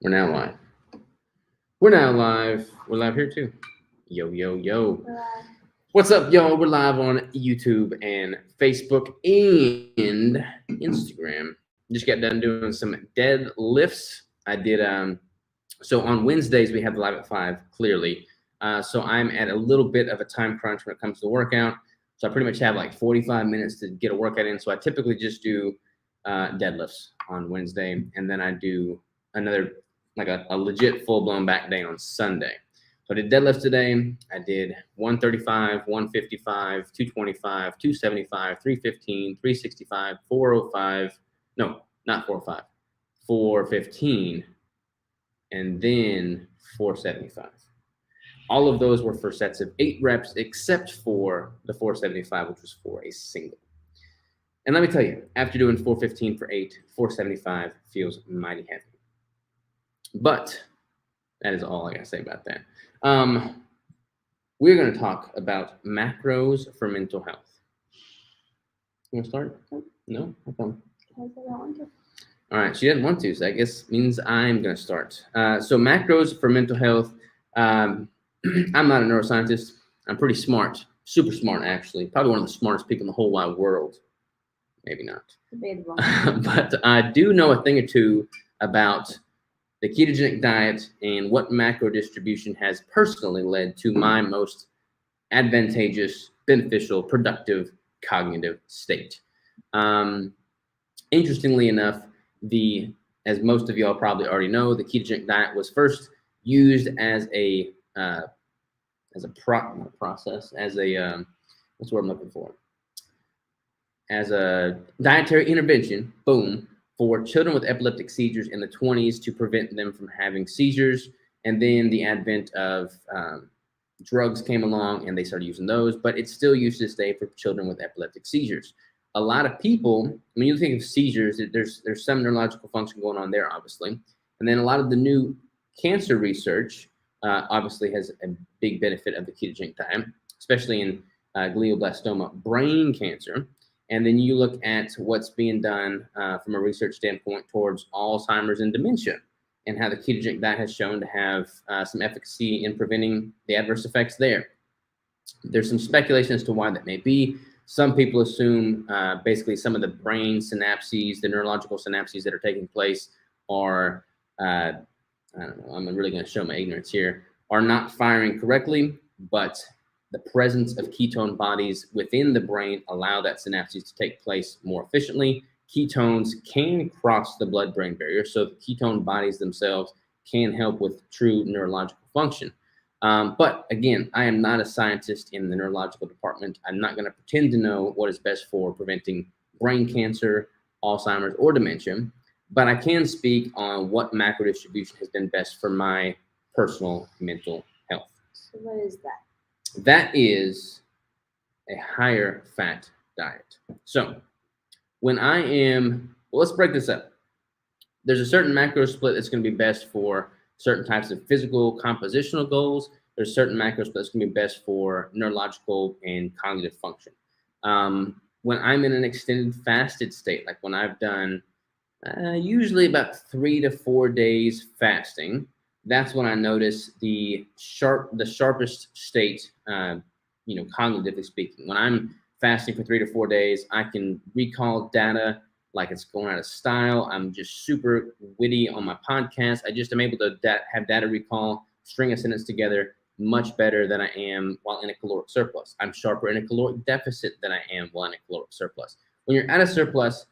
We're now live. We're now live. We're live here too. Yo, yo, yo. What's up, y'all? We're live on YouTube and Facebook and Instagram. Just got done doing some deadlifts. I did so on Wednesdays we have live at 5, clearly. So I'm at a little bit of a time crunch when it comes to the workout. So I pretty much have like 45 minutes to get a workout in. So I typically just do deadlifts on Wednesday, and then I do another like a legit full-blown back day on Sunday. So I did deadlifts today. I did 135, 155, 225, 275, 315, 365, 405. No, not 405. 415, and then 475. All of those were for sets of 8 reps, except for the 475, which was for a single. And let me tell you, after doing 415 for 8, 475 feels mighty heavy. But that is all I gotta say about that. We're gonna talk about macros for mental health. You wanna start? No? How come? Because I don't want to. All right, she didn't want to, so I guess means I'm gonna start. So macros for mental health. I'm not a neuroscientist. I'm pretty smart, super smart actually. Probably one of the smartest people in the whole wide world. Maybe not. Debatable. But I do know a thing or two about the ketogenic diet and what macro distribution has personally led to my most advantageous, beneficial, productive cognitive state. Interestingly enough, as most of y'all probably already know, the ketogenic diet was first used as a process, as a what's the word I'm looking for? As a dietary intervention, boom, for children with epileptic seizures in the 20s to prevent them from having seizures. And then the advent of drugs came along and they started using those, but it's still used to this day for children with epileptic seizures. A lot of people, when you think of seizures, there's some neurological function going on there, obviously. And then a lot of the new cancer research obviously has a big benefit of the ketogenic diet, especially in glioblastoma brain cancer. And then you look at what's being done from a research standpoint towards Alzheimer's and dementia, and how the ketogenic diet has shown to have some efficacy in preventing the adverse effects there. There's some speculation as to why that may be. Some people assume basically some of the brain synapses, the neurological synapses that are taking place are, I don't know, I'm really going to show my ignorance here, are not firing correctly, but the presence of ketone bodies within the brain allow that synapses to take place more efficiently. Ketones can cross the blood-brain barrier, so the ketone bodies themselves can help with true neurological function. But again, I am not a scientist in the neurological department. I'm not going to pretend to know what is best for preventing brain cancer, Alzheimer's, or dementia, but I can speak on what macro distribution has been best for my personal mental health. So what is that? That is a higher fat diet. So when I am, well, let's break this up. There's a certain macro split that's going to be best for certain types of physical compositional goals. There's certain macro split that's going to be best for neurological and cognitive function. When I'm in an extended fasted state, like when I've done usually about 3 to 4 days fasting, that's when I notice the sharpest state, cognitively speaking. When I'm fasting for 3 to 4 days, I can recall data like it's going out of style. I'm just super witty on my podcast. I just am able to have data recall, string a sentence together much better than I am while in a caloric surplus. I'm sharper in a caloric deficit than I am while in a caloric surplus. When you're at a surplus,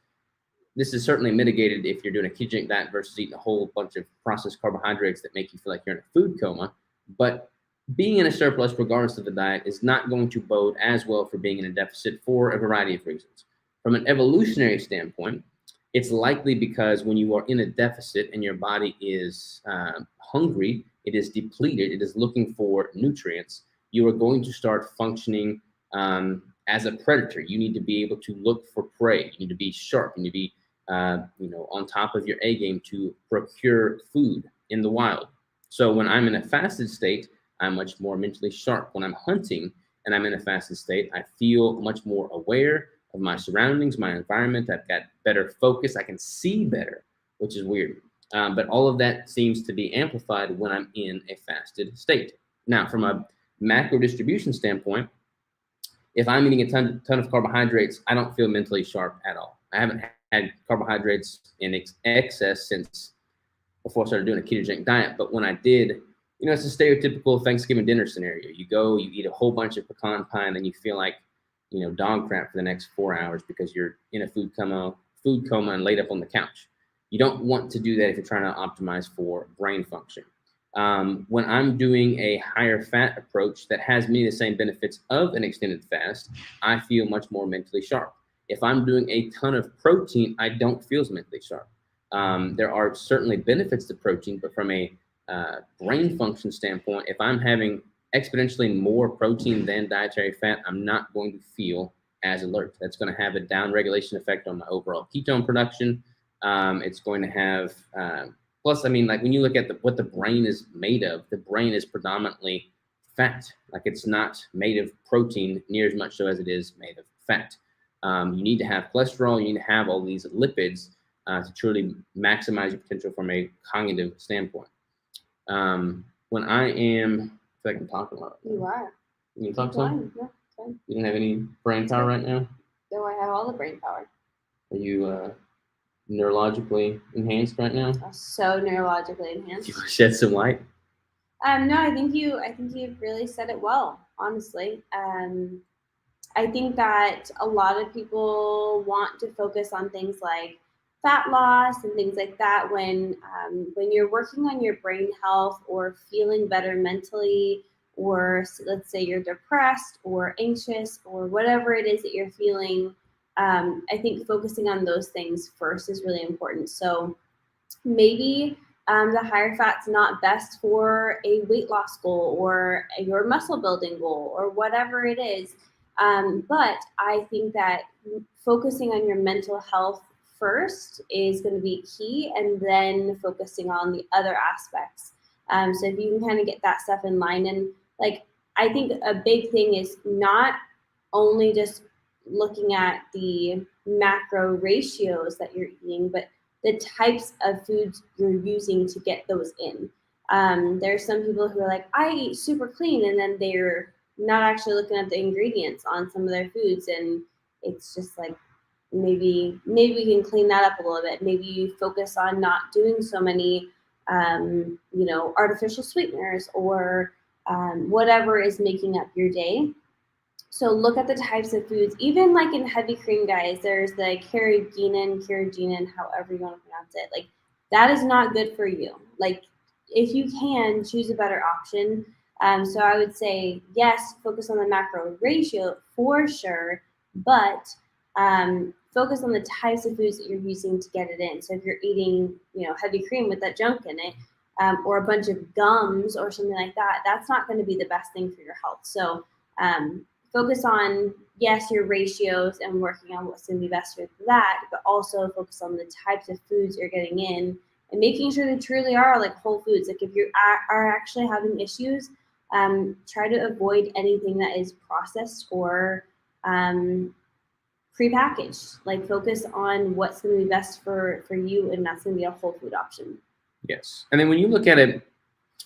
this is certainly mitigated if you're doing a ketogenic diet versus eating a whole bunch of processed carbohydrates that make you feel like you're in a food coma. But being in a surplus, regardless of the diet, is not going to bode as well for being in a deficit for a variety of reasons. From an evolutionary standpoint, it's likely because when you are in a deficit and your body is hungry, it is depleted, it is looking for nutrients, you are going to start functioning as a predator. You need to be able to look for prey. You need to be sharp. You need to be on top of your A game to procure food in the wild. So when I'm in a fasted state, I'm much more mentally sharp. When I'm hunting and I'm in a fasted state, I feel much more aware of my surroundings, my environment. I've got better focus. I can see better, which is weird. But all of that seems to be amplified when I'm in a fasted state. Now, from a macro distribution standpoint, if I'm eating a ton of carbohydrates, I don't feel mentally sharp at all. I haven't had carbohydrates in excess since before I started doing a ketogenic diet. But when I did, it's a stereotypical Thanksgiving dinner scenario. You go, you eat a whole bunch of pecan pie, and then you feel like, dog crap for the next 4 hours because you're in a food coma and laid up on the couch. You don't want to do that if you're trying to optimize for brain function. When I'm doing a higher fat approach that has many of the same benefits of an extended fast, I feel much more mentally sharp. If I'm doing a ton of protein, I don't feel as mentally sharp. There are certainly benefits to protein, but from a brain function standpoint, if I'm having exponentially more protein than dietary fat, I'm not going to feel as alert. That's going to have a down regulation effect on my overall ketone production. It's going to have, plus, like when you look at what the brain is made of, the brain is predominantly fat. Like it's not made of protein near as much so as it is made of fat. You need to have cholesterol, you need to have all these lipids to truly maximize your potential from a cognitive standpoint. When I am, if I can talk a lot. You are. You can talk some? Yeah, fine. You don't have any brain power right now? No, I have all the brain power. Are you neurologically enhanced right now? So neurologically enhanced. You want to shed some light? No, I think you've really said it well, honestly. I think that a lot of people want to focus on things like fat loss and things like that when you're working on your brain health or feeling better mentally, or let's say you're depressed or anxious or whatever it is that you're feeling. I think focusing on those things first is really important. So maybe the higher fat's not best for a weight loss goal or your muscle building goal or whatever it is. But I think that focusing on your mental health first is going to be key, and then focusing on the other aspects. So if you can kind of get that stuff in line, and I think a big thing is not only just looking at the macro ratios that you're eating, but the types of foods you're using to get those in. There's some people who are like, I eat super clean, and then they're not actually looking at the ingredients on some of their foods, and it's just like, maybe we can clean that up a little bit. Maybe you focus on not doing so many artificial sweeteners or whatever is making up your day. So look at the types of foods. Even like in heavy cream, guys, there's the carrageenan, however you want to pronounce it. Like that is not good for you. Like if you can, choose a better option. So I would say, yes, focus on the macro ratio for sure, but focus on the types of foods that you're using to get it in. So if you're eating, heavy cream with that junk in it, or a bunch of gums or something like that, that's not going to be the best thing for your health. So focus on, yes, your ratios and working on what's going to be best for that, but also focus on the types of foods you're getting in and making sure they truly are like whole foods. Like if you are actually having issues, try to avoid anything that is processed or prepackaged. Like focus on what's going to be best for you, and that's going to be a whole food option. Yes. And then when you look at it,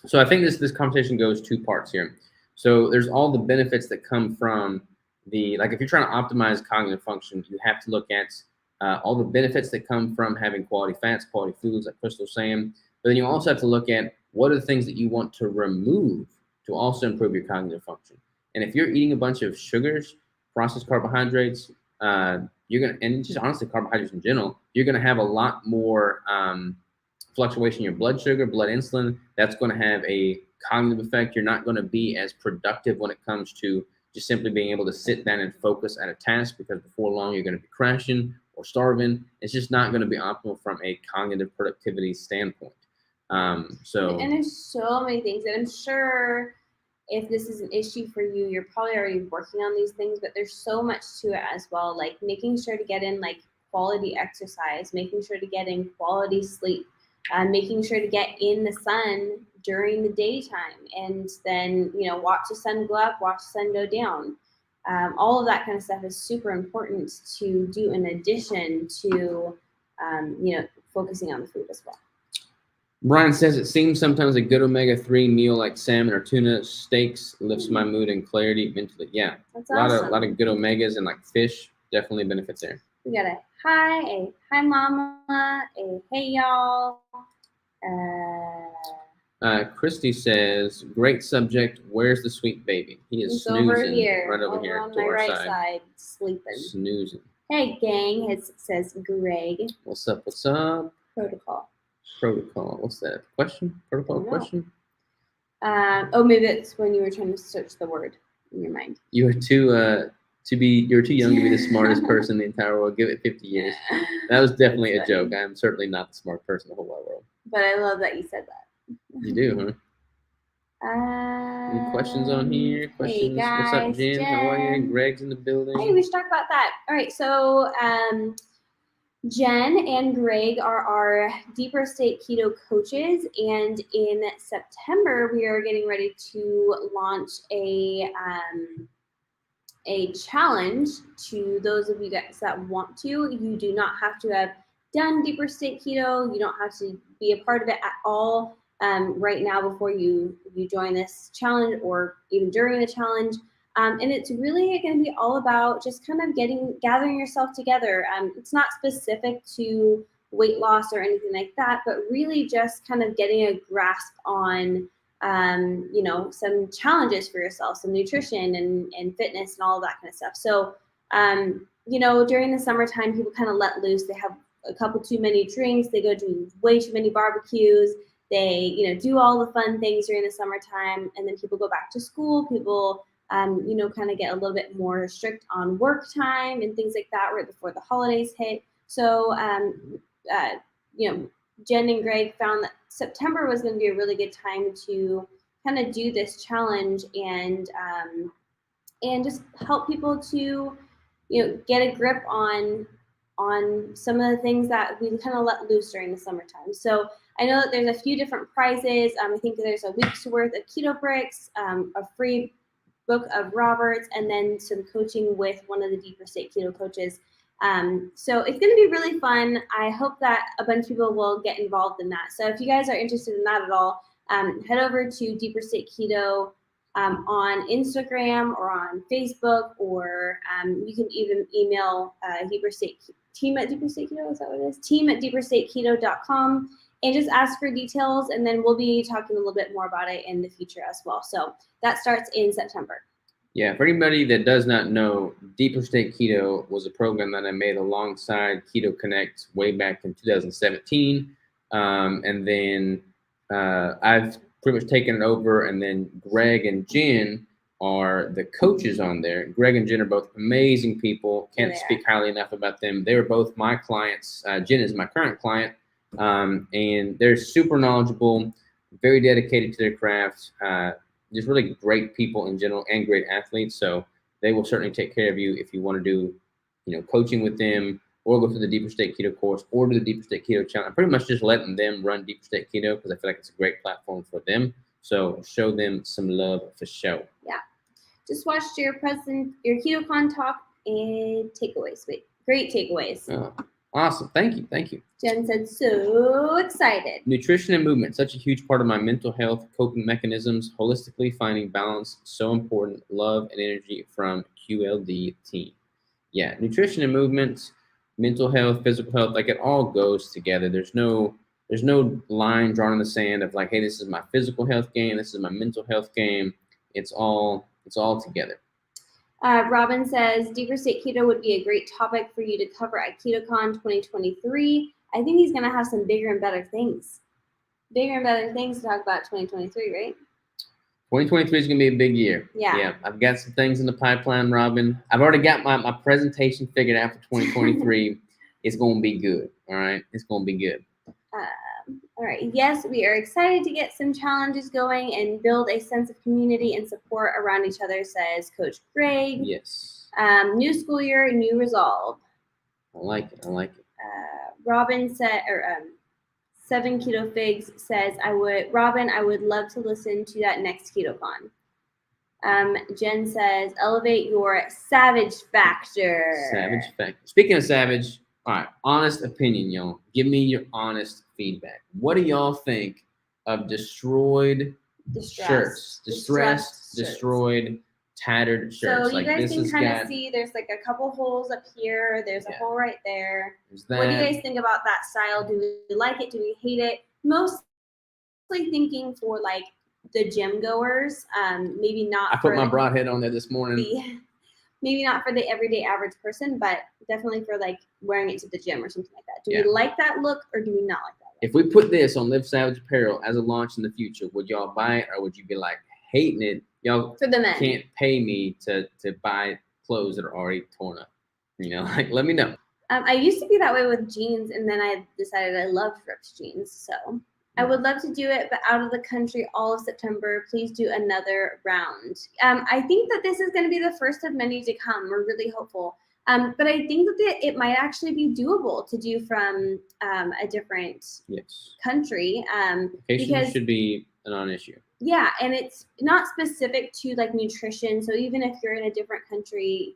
so I think this conversation goes two parts here. So there's all the benefits that come from if you're trying to optimize cognitive function, you have to look at all the benefits that come from having quality fats, quality foods, like Crystal's saying. But then you also have to look at what are the things that you want to remove to also improve your cognitive function. And if you're eating a bunch of sugars, processed carbohydrates, and just honestly carbohydrates in general, you're gonna have a lot more fluctuation in your blood sugar, blood insulin. That's going to have a cognitive effect. You're not going to be as productive when it comes to just simply being able to sit down and focus at a task, because before long you're going to be crashing or starving. It's just not going to be optimal from a cognitive productivity standpoint. And there's so many things, and I'm sure if this is an issue for you, you're probably already working on these things, but there's so much to it as well. Like making sure to get in like quality exercise, making sure to get in quality sleep, making sure to get in the sun during the daytime, and then, watch the sun go up, watch the sun go down. All of that kind of stuff is super important to do in addition to, focusing on the food as well. Brian says it seems sometimes a good omega-3 meal like salmon or tuna steaks lifts my mood and clarity mentally. Yeah, That's a lot awesome. of good omegas and like fish definitely benefits there. We got a hi mama, a hey y'all. Christy says, great subject. Where's the sweet baby? He is He's snoozing over here, right over here on to my our right side. sleeping. Snoozing. Hey gang, it says Greg. What's up? What's up? Protocol. What's that? Question? Protocol question? Maybe it's when you were trying to search the word in your mind. You were too you're too young to be the smartest person in the entire world. Give it 50 years. That was definitely a joke. I'm certainly not the smart person in the whole wide world. But I love that you said that. You do, huh? Any questions on here? Questions? Hey guys, what's up, Jen? How are you? Greg's in the building. Hey, we should talk about that. All right, so Jen and Greg are our Deeper State Keto coaches, and in September we are getting ready to launch a challenge to those of you guys that want to. You do not have to have done Deeper State Keto. You don't have to be a part of it at all right now before you join this challenge or even during the challenge. And it's really going to be all about just kind of gathering yourself together. It's not specific to weight loss or anything like that, but really just kind of getting a grasp on some challenges for yourself, some nutrition and fitness and all of that kind of stuff. So, during the summertime, people kind of let loose. They have a couple too many drinks. They go do way too many barbecues. They, do all the fun things during the summertime, and then people go back to school. People, kind of get a little bit more strict on work time and things like that right before the holidays hit. So, Jen and Greg found that September was going to be a really good time to kind of do this challenge and just help people to, get a grip on some of the things that we kind of let loose during the summertime. So I know that there's a few different prizes. I think there's a week's worth of keto bricks, a free book of Roberts, and then some coaching with one of the Deeper State Keto coaches. So it's going to be really fun. I hope that a bunch of people will get involved in that. So if you guys are interested in that at all, head over to Deeper State Keto on Instagram or on Facebook, or you can even email team at Deeper State Keto. Is that what it is? Team at deeperstateketo.com, and just ask for details. And then we'll be talking a little bit more about it in the future as well. So that starts in September. Yeah, for anybody that does not know, Deeper State Keto was a program that I made alongside Keto Connect way back in 2017. And then I've pretty much taken it over, and then Greg and Jen are the coaches on there. Greg and Jen are both amazing people. Can't speak highly enough about them. They were both my clients. Jen is my current client, and they're super knowledgeable, very dedicated to their craft. Just really great people in general and great athletes. So they will certainly take care of you if you want to do, coaching with them, or go through the Deeper State Keto course, or do the Deeper State Keto challenge. I'm pretty much just letting them run Deeper State Keto because I feel like it's a great platform for them. So show them some love for sure. Yeah. Just watched your KetoCon talk and takeaways. Great takeaways. Oh, awesome. Thank you. Jen said, so excited. Nutrition and movement, such a huge part of my mental health, coping mechanisms, holistically finding balance, so important. Love and energy from QLD team. Yeah, nutrition and movement, mental health, physical health, like it all goes together. There's no line drawn in the sand of like, hey, this is my physical health game, this is my mental health game. It's all together. Robin says, Deeper State Keto would be a great topic for you to cover at KetoCon 2023. I think he's going to have some bigger and better things to talk about 2023, right? 2023 is going to be a big year. Yeah. I've got some things in the pipeline, Robin. I've already got my presentation figured out for 2023. It's going to be good. All right. It's going to be good. All right. Yes, we are excited to get some challenges going and build a sense of community and support around each other, says Coach Greg. Yes. New school year, new resolve. I like it. Robin said, 7 Keto Figs says, I would love to listen to that next KetoCon. Jen says, elevate your savage factor. Savage factor. Speaking of savage, All right, honest opinion, y'all. Give me your honest feedback. What do y'all think of destroyed shirts? Distressed, shirts. destroyed, tattered shirts. So you Like guys this can has kind got of see there's like a couple holes up here. There's a Yeah. hole right there. there's What do you that. guys think about that style? Do we like it? Do we hate it? Mostly thinking for like the gym goers. Maybe not. I put for my the- broadhead on there this morning. maybe not for the everyday average person, but definitely for like wearing it to the gym or something like that. Do Yeah. we like that look or do we not like that look? If we put this on Live Savage Apparel as a launch in the future, would y'all buy it or would you be like hating it? Y'all For the men. can't pay me to buy clothes that are already torn up. Like let me know. I used to be that way with jeans, and then I decided I loved ripped jeans. So I would love to do it, but out of the country all of September. Please do another round. I think that this is going to be the first of many to come. We're really hopeful. But I think that it might actually be doable to do from a different Yes. country. Vacation Because should be a non-issue. yeah, and it's not specific to like nutrition. So even if you're in a different country,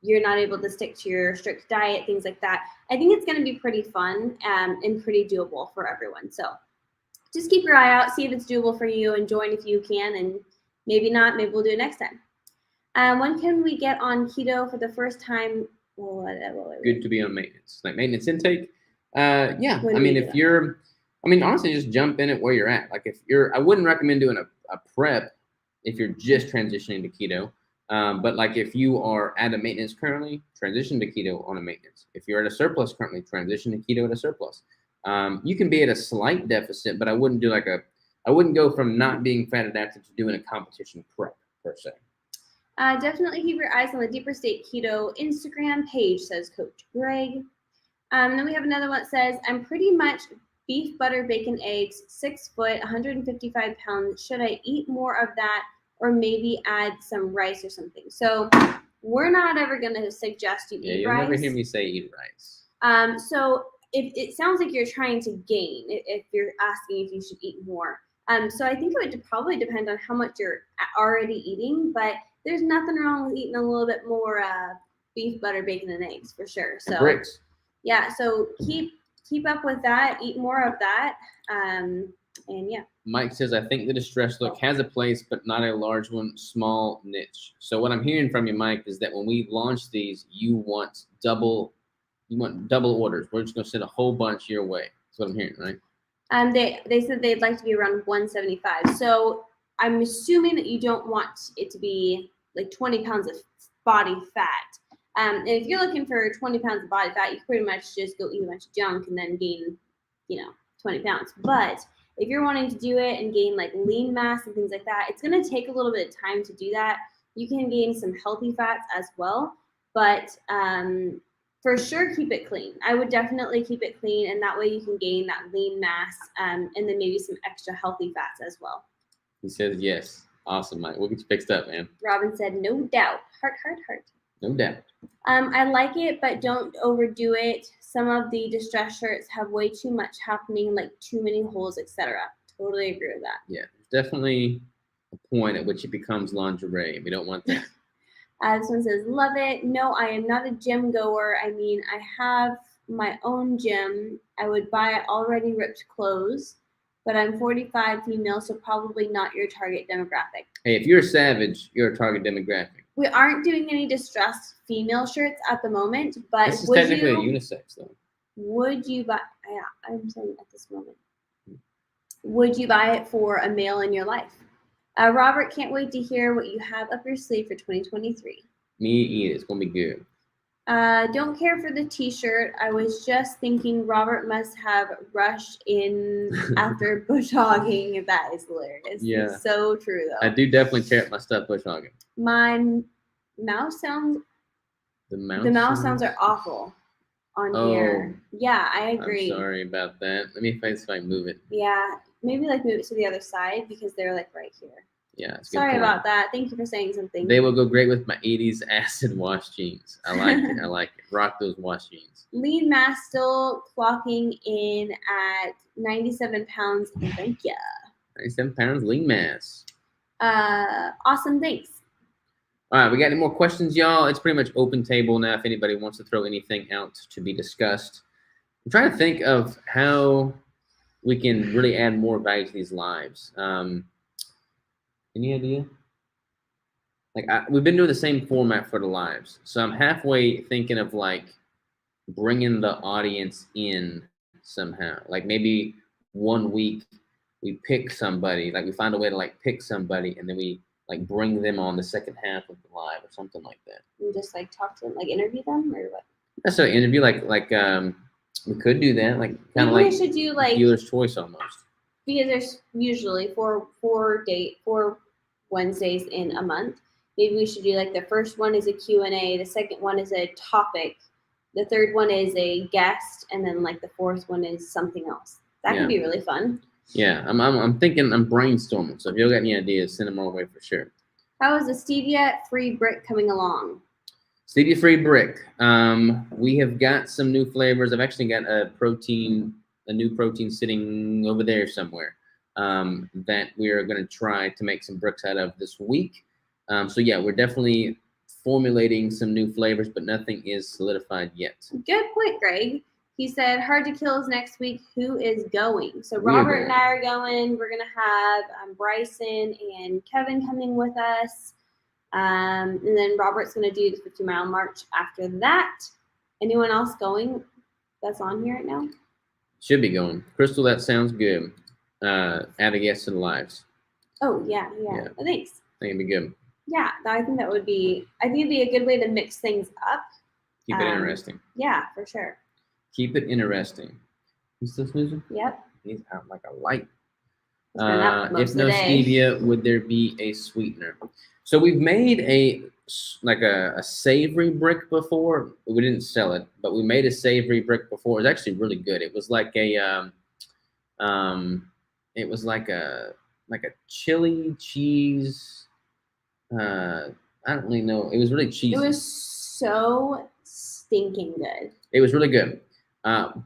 you're not able to stick to your strict diet, things like that. I think it's going to be pretty fun and pretty doable for everyone. So just keep your eye out, see if it's doable for you, and join if you can, and maybe not, maybe we'll do it next time. When can we get on keto for the first time? Good to be on maintenance. Like maintenance intake. Yeah. When I do we mean, do if that? you're, honestly, just jump in it where you're at. Like if I wouldn't recommend doing a prep if you're just transitioning to keto. But like if you are at a maintenance currently, transition to keto on a maintenance. If you're at a surplus currently, transition to keto at a surplus. You can be at a slight deficit, but I wouldn't do I wouldn't go from not being fat adapted to doing a competition prep per se. Definitely keep your eyes on the Deeper State Keto Instagram page, says Coach Greg. And then we have another one that says, I'm pretty much beef, butter, bacon, eggs, 6 foot, 155 pounds. Should I eat more of that or maybe add some rice or something? So we're not ever going to suggest you eat you'll rice. never hear me say eat rice. So if it sounds like you're trying to gain, if you're asking if you should eat more. So I think it would probably depend on how much you're already eating, but there's nothing wrong with eating a little bit more beef, butter, bacon, and eggs for sure. So and bricks. Yeah, so keep up with that. Eat more of that, and yeah. Mike says, I think the distress look has a place, but not a large one, small niche. So what I'm hearing from you, Mike, is that when we launch these, you want double orders. We're just gonna send a whole bunch your way. That's what I'm hearing, right? They said they'd like to be around 175. So I'm assuming that you don't want it to be like 20 pounds of body fat. And if you're looking for 20 pounds of body fat, you pretty much just go eat a bunch of junk and then gain, 20 pounds. But if you're wanting to do it and gain like lean mass and things like that, it's going to take a little bit of time to do that. You can gain some healthy fats as well, but for sure keep it clean. I would definitely keep it clean, and that way you can gain that lean mass and then maybe some extra healthy fats as well. He says yes. Awesome, Mike. We'll get you fixed up, man. Robin said, no doubt. Heart, heart, heart. No doubt. I like it, but don't overdo it. Some of the distress shirts have way too much happening, like too many holes, etc. Totally agree with that. Yeah, there's definitely a point at which it becomes lingerie. We don't want that. This one says, love it. No, I am not a gym goer. I mean, I have my own gym. I would buy already ripped clothes, but I'm 45 female, so probably not your target demographic. Hey, if you're a savage, you're a target demographic. We aren't doing any distressed female shirts at the moment, but This is technically a unisex, though. Would you buy? Yeah, I'm saying at this moment. Would you buy it for a male in your life? Robert, can't wait to hear what you have up your sleeve for 2023. Me either. It's gonna be good. Don't care for the t-shirt. I was just thinking Robert must have rushed in after bush hogging. That is hilarious. Yeah. It's so true though. I do definitely tear up my stuff bush hogging. My mouse sounds. The mouse sounds are awful on here. Yeah, I agree. I'm sorry about that. Let me see if I can move it. Yeah, maybe like move it to the other side because they're like right here. Yeah. Sorry about that. Thank you for saying something. They will go great with my 80s acid wash jeans. I like it. I like it. Rock those wash jeans. Lean mass still clocking in at 97 pounds. Thank you. 97 pounds lean mass. Awesome. Thanks. All right, we got any more questions, y'all? It's pretty much open table now. If anybody wants to throw anything out to be discussed, I'm trying to think of how we can really add more value to these lives. Any idea? Like we've been doing the same format for the lives, so I'm halfway thinking of like bringing the audience in somehow. Like maybe 1 week we pick somebody, like we find a way to like pick somebody, and then we like bring them on the second half of the live or something like that. And just like talk to them, like interview them, or what? That's an interview, like we could do that, like kind of Maybe like we should do like, dealer's choice almost. because there's usually four Wednesdays in a month. Maybe we should do like the first one is a Q&A, the second one is a topic, the third one is a guest, and then like the fourth one is something else. That could be really fun. Yeah, I'm thinking, I'm brainstorming. So if you got any ideas, send them our way for sure. How is the stevia-free brick coming along? Stevia-free brick. We have got some new flavors. I've actually got a new protein sitting over there somewhere that we are going to try to make some bricks out of this week. So yeah, we're definitely formulating some new flavors, but nothing is solidified yet. Good point, Greg. He said, Hard to Kill is next week. Who is going? So Robert and I are going. We're going to have Bryson and Kevin coming with us. And then Robert's going to do the 50-mile march after that. Anyone else going that's on here right now? Should be going. Crystal, that sounds good. Add a guest to the lives. Oh, yeah. Thanks. I think it'd be good. Yeah, I think it'd be a good way to mix things up. Keep it interesting. Yeah, for sure. Keep it interesting. You still snoozing? Yep. He's out like a light. If no stevia, would there be a sweetener? So we've made a savory brick before. We didn't sell it, but we made a savory brick before. It was actually really good. It was like a chili cheese. I don't really know. It was really cheesy. It was so stinking good. It was really good.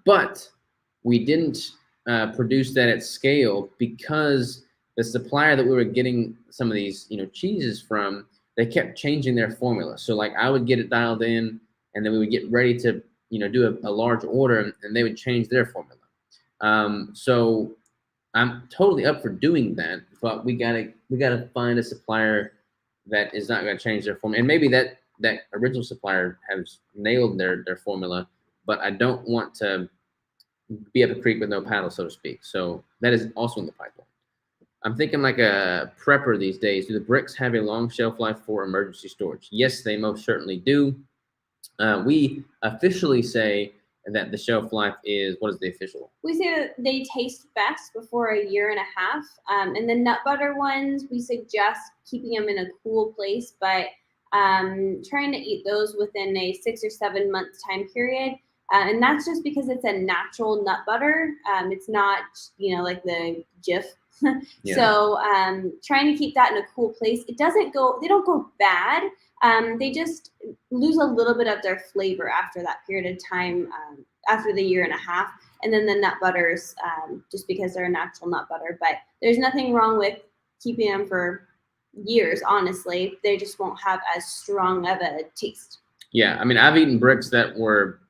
But we didn't produce that at scale because the supplier that we were getting some of these, cheeses from, they kept changing their formula. So like I would get it dialed in, and then we would get ready to, do a large order, and they would change their formula. So I'm totally up for doing that, but we gotta find a supplier that is not going to change their formula. And maybe that original supplier has nailed their formula, but I don't want to be up a creek with no paddle, so to speak. So that is also in the pipeline. I'm thinking like a prepper these days. Do the bricks have a long shelf life for emergency storage? Yes, they most certainly do. We officially say that the shelf life is, what is the official? We say that they taste best before 1.5 years. And the nut butter ones, we suggest keeping them in a cool place, but trying to eat those within a 6 or 7 month time period. And that's just because it's a natural nut butter. It's not, like the Jif. Yeah. So trying to keep that in a cool place. They don't go bad. They just lose a little bit of their flavor after that period of time, after the 1.5 years. And then the nut butters, just because they're a natural nut butter. But there's nothing wrong with keeping them for years, honestly. They just won't have as strong of a taste. Yeah, I mean, I've eaten bricks that were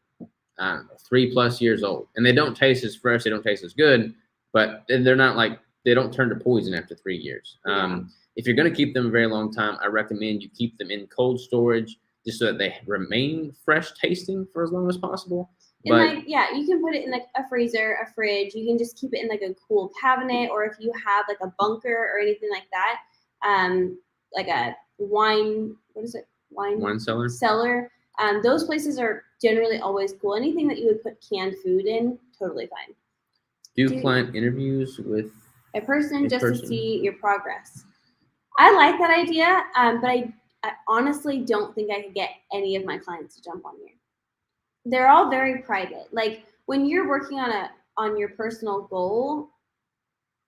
3+ years old, and they don't taste as fresh, they don't taste as good, but they're not like, they don't turn to poison after 3 years. Yeah. If you're going to keep them a very long time, I recommend you keep them in cold storage just so that they remain fresh tasting for as long as possible. And you can put it in like a freezer, a fridge. You can just keep it in like a cool cabinet, or if you have like a bunker or anything like that, like a wine cellar. Those places are generally always cool. Anything that you would put canned food in, totally fine. Do client interviews with a person to see your progress. I like that idea, but I honestly don't think I could get any of my clients to jump on here. They're all very private. Like when you're working on your personal goal,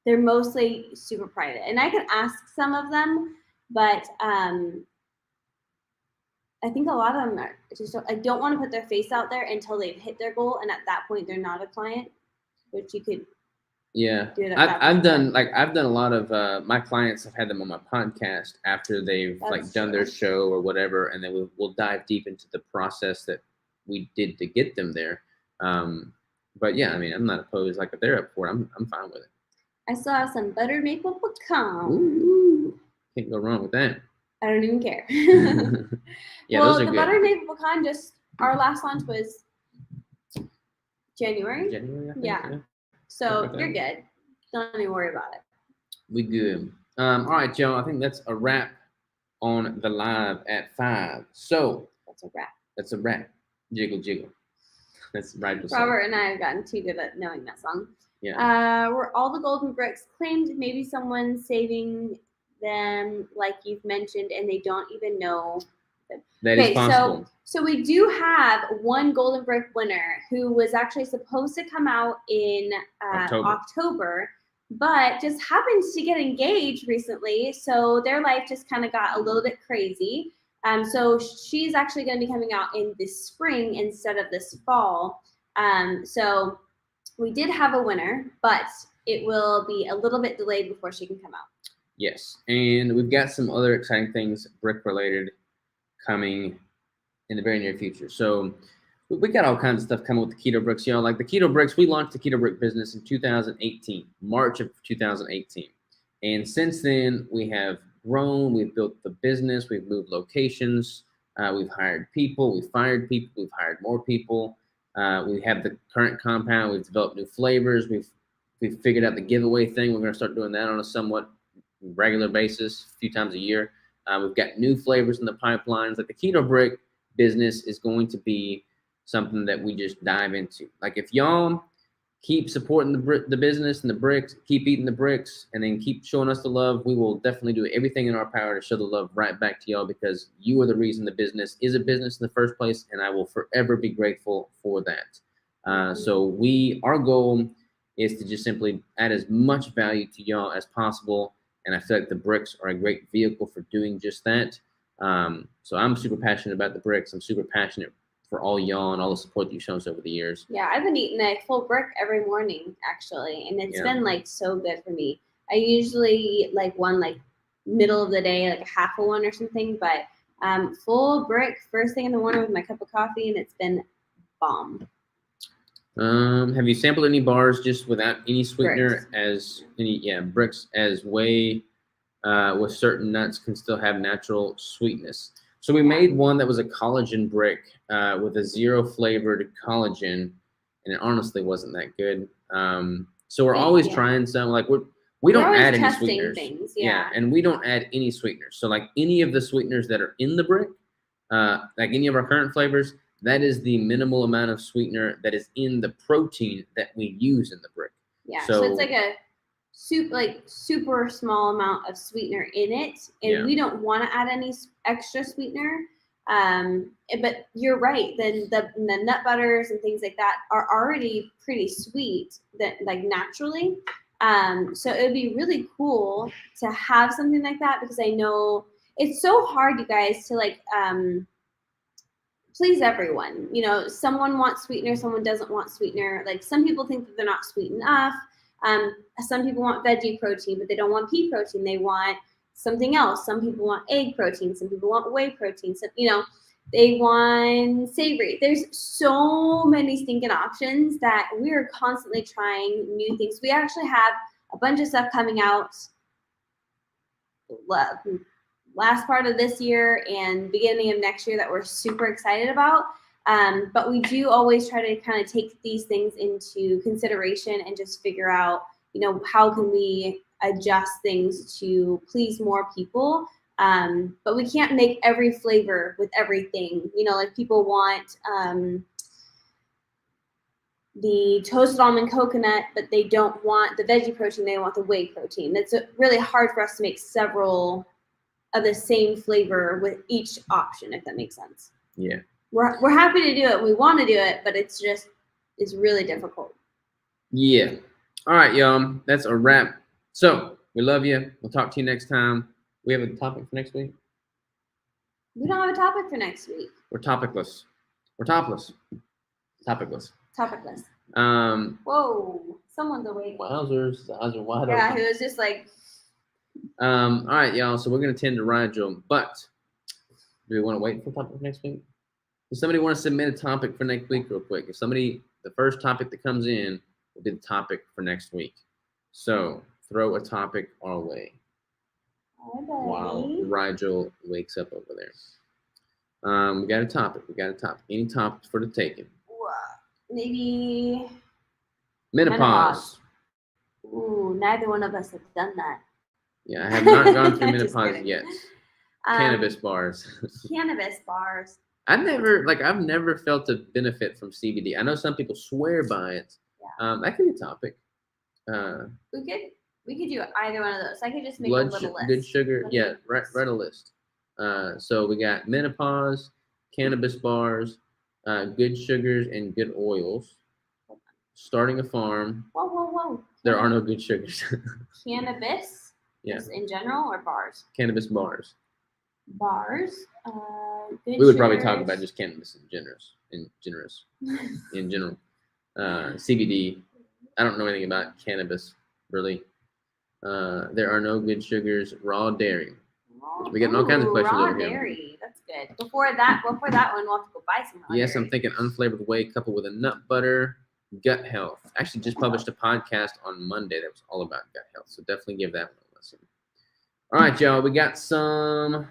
they're mostly super private. And I could ask some of them, but I think a lot of them are just, I don't want to put their face out there until they've hit their goal, and at that point they're not a client, which you could Yeah, do that. I've done a lot of my clients have had them on my podcast after they've That's done their true. show or whatever, and then we'll dive deep into the process that we did to get them there. But yeah, I mean, I'm not opposed. Like if they're up for it, I'm fine with it. I still have some buttered maple pecan. Ooh, can't go wrong with that. I don't even care. Yeah, well, those are the good. buttered maple pecan our last launch was January. January, I think. Yeah. So you're good. Don't even worry about it. We good. All right, Joe. I think that's a wrap on the live at 5. So that's a wrap. That's a wrap. Jiggle, jiggle. That's right. Robert and I have gotten too good at knowing that song. Yeah. Were all the golden bricks claimed? Maybe someone's saving them, like you've mentioned, and they don't even know. That is possible. So we do have one golden brick winner who was actually supposed to come out in October, but just happened to get engaged recently. So their life just kind of got a little bit crazy. So she's actually going to be coming out in this spring instead of this fall. So we did have a winner, but it will be a little bit delayed before she can come out. Yes, and we've got some other exciting things brick related coming in the very near future. So we got all kinds of stuff coming with the keto bricks, y'all. Like the keto bricks, we launched the keto brick business in 2018, March of 2018. And since then, we have grown, we've built the business, we've moved locations, we've hired people, we've fired people, we've hired more people. We have the current compound, we've developed new flavors, we've figured out the giveaway thing. We're going to start doing that on a somewhat regular basis, a few times a year. We've got new flavors in the pipelines. Like the keto brick business is going to be something that we just dive into. Like if y'all keep supporting the business and the bricks, keep eating the bricks, and then keep showing us the love, we will definitely do everything in our power to show the love right back to y'all, because you are the reason the business is a business in the first place, and I will forever be grateful for that. So our goal is to just simply add as much value to y'all as possible. And I feel like the bricks are a great vehicle for doing just that. So I'm super passionate about the bricks. I'm super passionate for all y'all and all the support that you've shown us over the years. Yeah, I've been eating a full brick every morning, actually. And it's been so good for me. I usually eat one middle of the day, like a half of one or something. But full brick first thing in the morning with my cup of coffee, and it's been bomb. Have you sampled any bars just without any sweetener bricks. Bricks as whey with certain nuts can still have natural sweetness? So we made one that was a collagen brick with a 0 flavored collagen, and it honestly wasn't that good. So we're always trying some, we don't add any sweeteners. Things, and we don't add any sweeteners. So like any of the sweeteners that are in the brick, like any of our current flavors, that is the minimal amount of sweetener that is in the protein that we use in the brick. Yeah, so it's like a super small amount of sweetener in it, and we don't want to add any extra sweetener. But you're right. Then the nut butters and things like that are already pretty sweet, that naturally. So it would be really cool to have something like that, because I know it's so hard, you guys, to please everyone. Someone wants sweetener, someone doesn't want sweetener. Like some people think that they're not sweet enough. Some people want veggie protein, but they don't want pea protein. They want something else. Some people want egg protein. Some people want whey protein. So, they want savory. There's so many stinking options that we are constantly trying new things. We actually have a bunch of stuff coming out last part of this year and beginning of next year that we're super excited about. But we do always try to kind of take these things into consideration and just figure out, how can we adjust things to please more people. But we can't make every flavor with everything. Like people want the toasted almond coconut, but they don't want the veggie protein. They want the whey protein. It's really hard for us to make several of the same flavor with each option, if that makes sense. Yeah. We're happy to do it. We want to do it, but it's really difficult. Yeah. All right, y'all. That's a wrap. So we love you. We'll talk to you next time. We have a topic for next week? We don't have a topic for next week. We're topicless. We're topless. Topicless. Topicless. Whoa. Someone's awake. Wowzers, the eyes are wide Yeah, open. he was just like, All right, y'all. So we're gonna tend to Rigel, but do we want to wait for topic next week? Does somebody want to submit a topic for next week, real quick? If somebody, the first topic that comes in will be the topic for next week. So throw a topic our way while alrighty. Rigel wakes up over there. We got a topic. Any topics for the taking? Maybe Menopause. Ooh, neither one of us have done that. Yeah, I have not gone through Just menopause kidding. yet. Cannabis bars. Cannabis bars. I've never felt a benefit from CBD. I know some people swear by it. Yeah. That could be a topic. We could do either one of those. I could just make a Blood little list. good sugar. Let's Yeah, make a list. write a list. So we got menopause, cannabis bars, good sugars, and good oils. Starting a farm. Whoa. There are no good sugars. Cannabis? Yeah. Just in general or bars? Cannabis bars. Bars. Good We would probably talk sugars. about just cannabis in general. CBD. I don't know anything about cannabis, really. There are no good sugars. Raw dairy. We're getting all kinds of questions raw over here. dairy. That's good. Before that one, we'll have to go buy some raw Yes, dairy. I'm thinking unflavored whey coupled with a nut butter. Gut health. Actually, just published a podcast on Monday that was all about gut health. So definitely give that one a listen. All right, y'all. We got some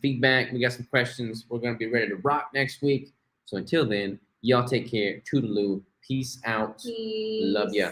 feedback. We got some questions. We're gonna be ready to rock next week. So until then, y'all take care. Toodaloo. Peace out. Peace. Love ya.